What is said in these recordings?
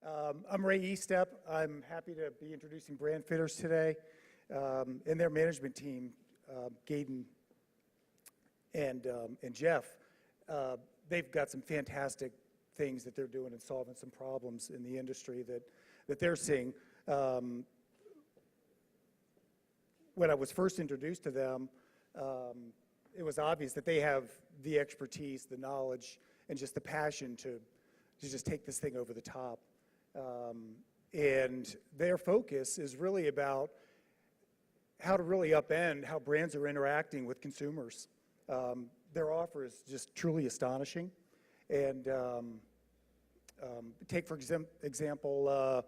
I'm Ray Eastep. I'm happy to be introducing Brandfitters today and their management team, Gaydon and Jeff. They've got some fantastic things that they're doing and solving some problems in the industry that they're seeing. When I was first introduced to them, it was obvious that they have the expertise, the knowledge, and just the passion to just take this thing over the top. And their focus is really about how to really upend how brands are interacting with consumers. Their offer is just truly astonishing. And take, for example,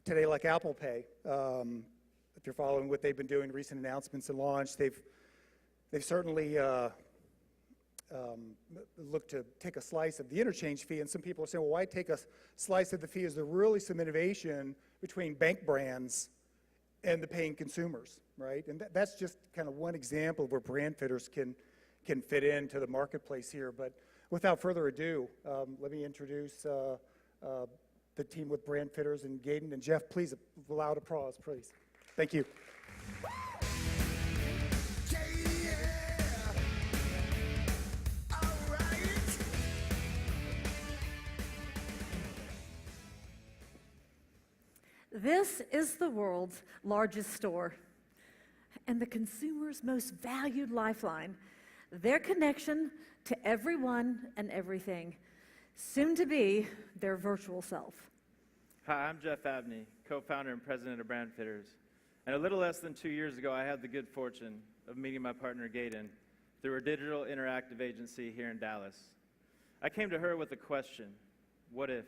today, like Apple Pay. If you're following what they've been doing, recent announcements and launch, they've certainly look to take a slice of the interchange fee, and some people are saying, well, why take a slice of the fee? Is there really some innovation between bank brands and the paying consumers, right? And that's just kind of one example of where Brandfitters can fit into the marketplace here. But without further ado, let me introduce the team with Brandfitters and Gaydon and Jeff. Please, a loud applause, please. Thank you. This is the world's largest store and the consumer's most valued lifeline, their connection to everyone and everything, soon to be their virtual self. Hi, I'm Jeff Abney, co-founder and president of Brandfitters. And a little less than 2 years ago, I had the good fortune of meeting my partner, Gaydon, through a digital interactive agency here in Dallas. I came to her with a question: what if?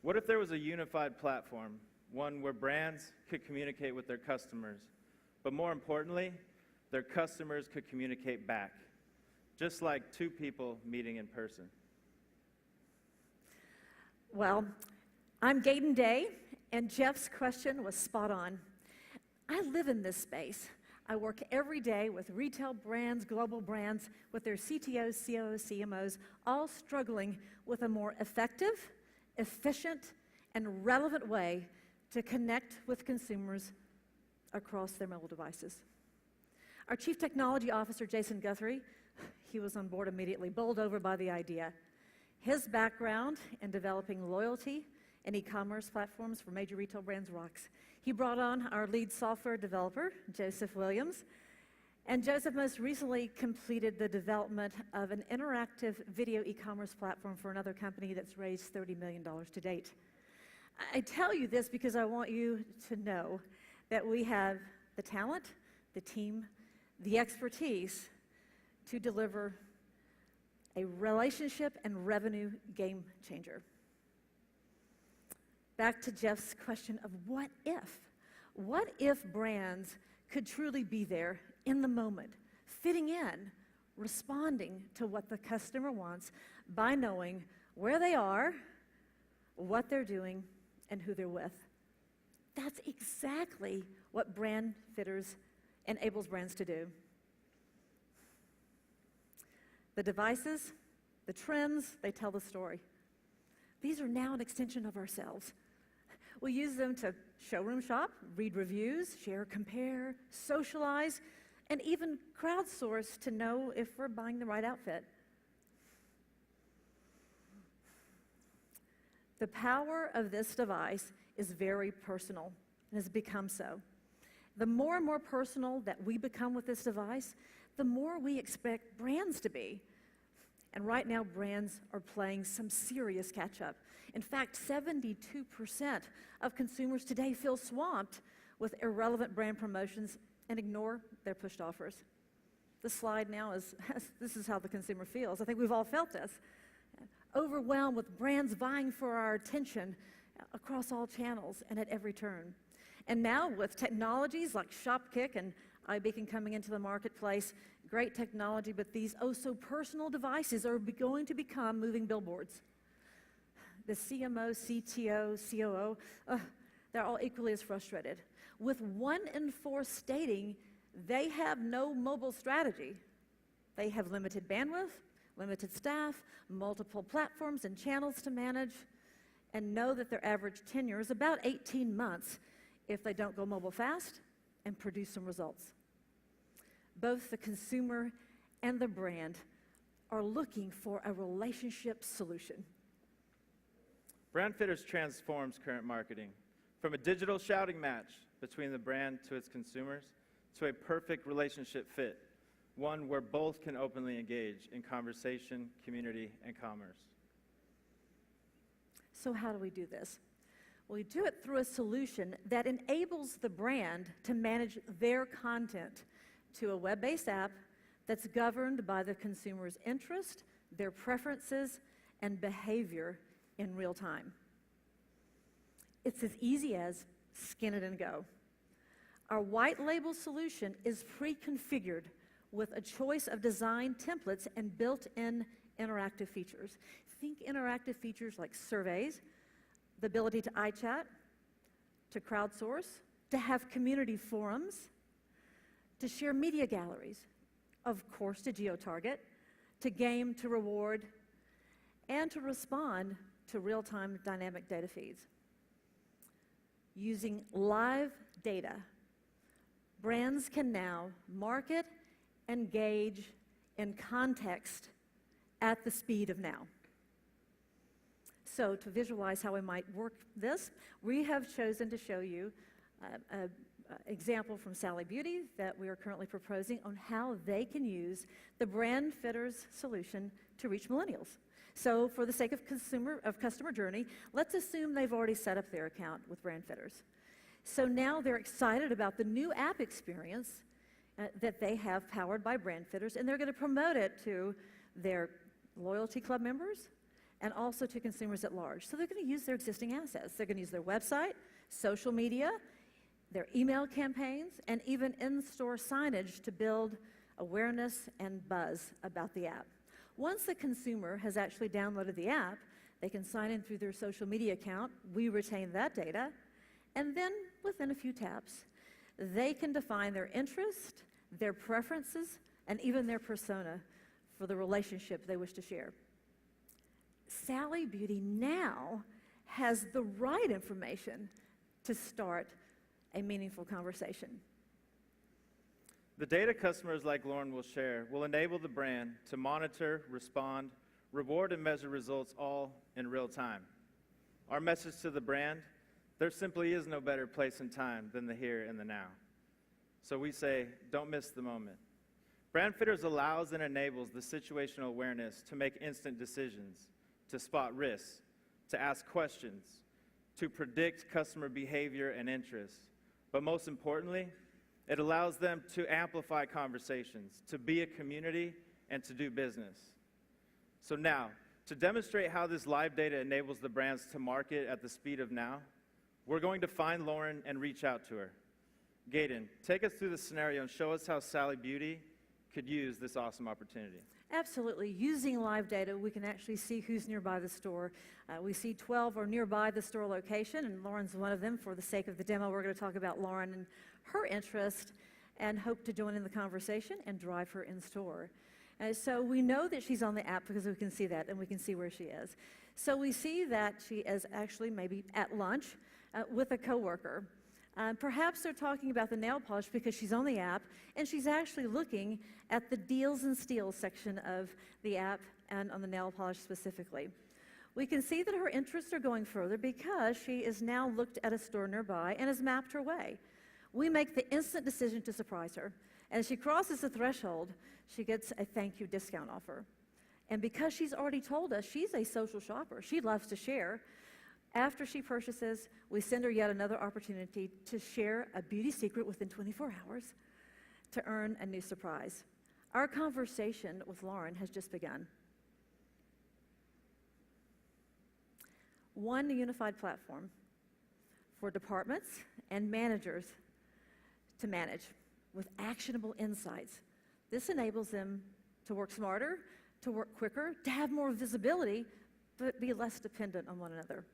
What if there was a unified platform, one where brands could communicate with their customers, but more importantly, their customers could communicate back, just like two people meeting in person? Well, I'm Gaydon Day, and Jeff's question was spot on. I live in this space. I work every day with retail brands, global brands, with their CTOs, COOs, CMOs, all struggling with a more effective, efficient, and relevant way to connect with consumers across their mobile devices. Our Chief Technology Officer, Jason Guthrie, he was on board immediately, bowled over by the idea. His background in developing loyalty and e-commerce platforms for major retail brands rocks. He brought on our lead software developer, Joseph Williams, and Joseph most recently completed the development of an interactive video e-commerce platform for another company that's raised $30 million to date. I tell you this because I want you to know that we have the talent, the team, the expertise to deliver a relationship and revenue game changer. Back to Jeff's question of what if? What if brands could truly be there in the moment, fitting in, responding to what the customer wants by knowing where they are, what they're doing, and who they're with? That's exactly what Brandfitters enables brands to do. The devices, the trims, they tell the story. These are now an extension of ourselves. We use them to showroom shop, read reviews, share, compare, socialize, and even crowdsource to know if we're buying the right outfit. The power of this device is very personal and has become so. The more and more personal that we become with this device, the more we expect brands to be. And right now, brands are playing some serious catch-up. In fact, 72% of consumers today feel swamped with irrelevant brand promotions and ignore their pushed offers. The slide now is, this is how the consumer feels. I think we've all felt this. Overwhelmed with brands vying for our attention across all channels and at every turn. And now with technologies like Shopkick and iBeacon coming into the marketplace, great technology, but these oh-so-personal devices are going to become moving billboards. The CMO, CTO, COO, they're all equally as frustrated, with 1 in 4 stating they have no mobile strategy. They have limited bandwidth, limited staff, multiple platforms and channels to manage, and know that their average tenure is about 18 months if they don't go mobile fast and produce some results. Both the consumer and the brand are looking for a relationship solution. Brandfitters transforms current marketing from a digital shouting match between the brand to its consumers to a perfect relationship fit, one where both can openly engage in conversation, community, and commerce. So how do we do this? Well, we do it through a solution that enables the brand to manage their content to a web-based app that's governed by the consumer's interest, their preferences, and behavior in real time. It's as easy as scan it and go. Our white label solution is pre-configured with a choice of design templates and built-in interactive features. Think interactive features like surveys, the ability to iChat, to crowdsource, to have community forums, to share media galleries, of course to geo-target, to game, to reward, and to respond to real-time dynamic data feeds. Using live data, brands can now market, engage in context at the speed of now. So to visualize how we might work this, we have chosen to show you an example from Sally Beauty that we are currently proposing on how they can use the Brandfitters solution to reach millennials. So for the sake of customer journey, let's assume they've already set up their account with Brandfitters. So now they're excited about the new app experience that they have powered by Brandfitters, and they're going to promote it to their loyalty club members and also to consumers at large. So they're going to use their existing assets. They're going to use their website, social media, their email campaigns, and even in-store signage to build awareness and buzz about the app. Once the consumer has actually downloaded the app, they can sign in through their social media account. We retain that data. And then, within a few taps, they can define their interest, their preferences, and even their persona for the relationship they wish to share. Sally Beauty now has the right information to start a meaningful conversation. The data customers like Lauren will share will enable the brand to monitor, respond, reward, and measure results all in real time. Our message to the brand: there simply is no better place and time than the here and the now. So we say, don't miss the moment. Brandfitters allows and enables the situational awareness to make instant decisions, to spot risks, to ask questions, to predict customer behavior and interests. But most importantly, it allows them to amplify conversations, to be a community, and to do business. So now, to demonstrate how this live data enables the brands to market at the speed of now, we're going to find Lauren and reach out to her. Gaten, take us through the scenario and show us how Sally Beauty could use this awesome opportunity. Absolutely. Using live data, we can actually see who's nearby the store. We see 12 are nearby the store location, and Lauren's one of them. For the sake of the demo, we're going to talk about Lauren and her interest and hope to join in the conversation and drive her in store. So we know that she's on the app because we can see that, and we can see where she is. So we see that she is actually maybe at lunch with a coworker. Perhaps they're talking about the nail polish because she's on the app, and she's actually looking at the deals and steals section of the app and on the nail polish specifically. We can see that her interests are going further because she is now looked at a store nearby and has mapped her way. We make the instant decision to surprise her. And as she crosses the threshold, she gets a thank you discount offer. And because she's already told us she's a social shopper, she loves to share, after she purchases, we send her yet another opportunity to share a beauty secret within 24 hours to earn a new surprise. Our conversation with Lauren has just begun. One unified platform for departments and managers to manage with actionable insights. This enables them to work smarter, to work quicker, to have more visibility, but be less dependent on one another.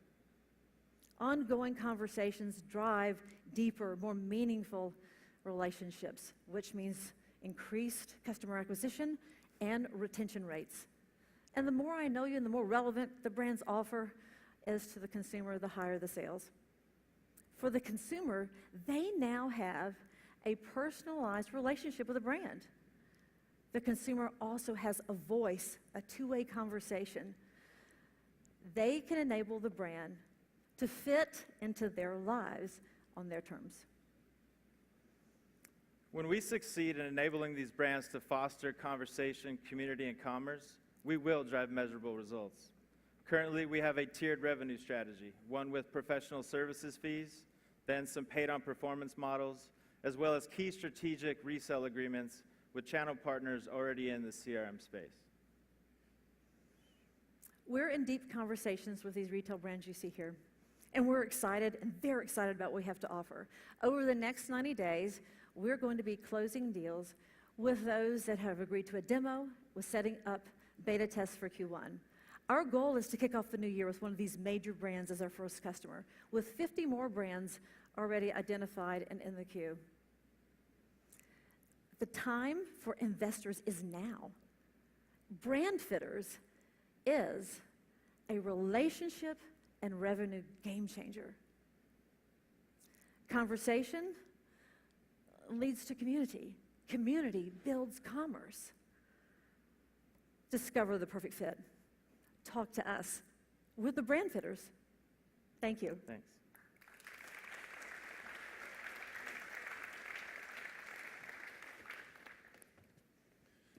Ongoing conversations drive deeper, more meaningful relationships, which means increased customer acquisition and retention rates. And the more I know you and the more relevant the brand's offer, is to the consumer, the higher the sales. For the consumer, they now have a personalized relationship with a brand. The consumer also has a voice, a two-way conversation. They can enable the brand to fit into their lives on their terms. When we succeed in enabling these brands to foster conversation, community, and commerce, we will drive measurable results. Currently, we have a tiered revenue strategy, one with professional services fees, then some paid-on-performance models, as well as key strategic resale agreements with channel partners already in the CRM space. We're in deep conversations with these retail brands you see here, and we're excited, and they're excited about what we have to offer. Over the next 90 days, we're going to be closing deals with those that have agreed to a demo, with setting up beta tests for Q1. Our goal is to kick off the new year with one of these major brands as our first customer, with 50 more brands already identified and in the queue. The time for investors is now. Brandfitters is a relationship and revenue game changer. Conversation leads to community. Community builds commerce. Discover the perfect fit. Talk to us. We're the Brandfitters. Thank you. Thanks.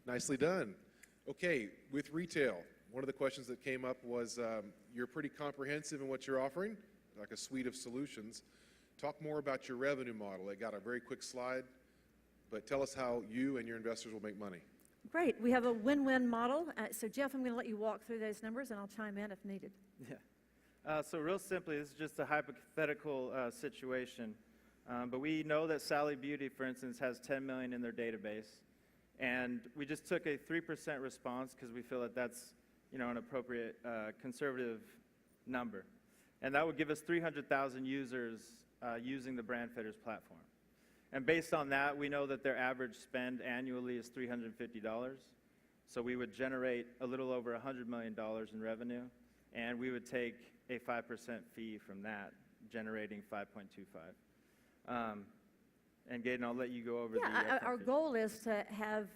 Nicely done. Okay, with retail, one of the questions that came up was you're pretty comprehensive in what you're offering, like a suite of solutions. Talk more about your revenue model. I got a very quick slide, but tell us how you and your investors will make money. Great. We have a win-win model. So Jeff, I'm going to let you walk through those numbers, and I'll chime in if needed. Yeah. So real simply, this is just a hypothetical situation. But we know that Sally Beauty, for instance, has 10 million in their database. And we just took a 3% response because we feel that that's, an appropriate conservative number. And that would give us 300,000 users using the Brandfitters platform. And based on that, we know that their average spend annually is $350. So we would generate a little over $100 million in revenue, and we would take a 5% fee from that, generating 5.25. And Gaten, I'll let you go over our goal is to have,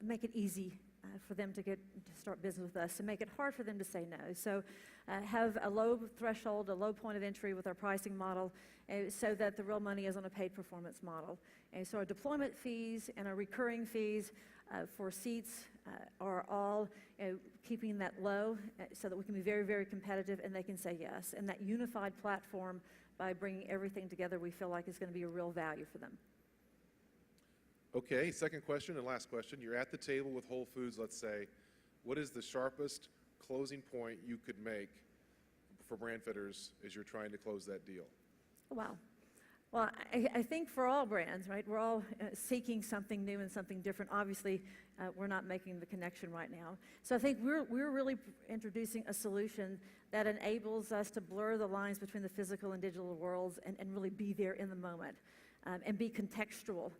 make it easy for them to start business with us, and make it hard for them to say no. So have a low threshold, a low point of entry with our pricing model, so that the real money is on a paid performance model. And so our deployment fees and our recurring fees for seats are all keeping that low so that we can be very, very competitive and they can say yes. And that unified platform, by bringing everything together, we feel like is going to be a real value for them. Okay, second question and last question. You're at the table with Whole Foods, let's say. What is the sharpest closing point you could make for Brandfitters as you're trying to close that deal? Wow. Well, I think for all brands, right, we're all seeking something new and something different. Obviously, we're not making the connection right now. So I think we're really introducing a solution that enables us to blur the lines between the physical and digital worlds and really be there in the moment and be contextual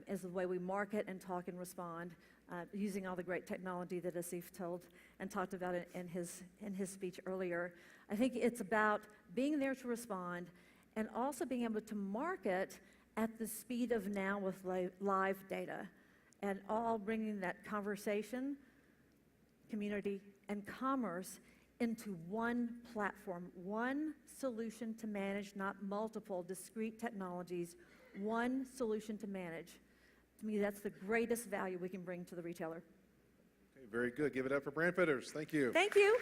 as the way we market and talk and respond, using all the great technology that Asif talked about in his speech earlier. I think it's about being there to respond and also being able to market at the speed of now with live data, and all bringing that conversation, community, and commerce into one platform, one solution to manage, not multiple discrete technologies, one solution to manage. To me, that's the greatest value we can bring to the retailer. Okay, very good. Give it up for Brandfitters. Thank you. Thank you.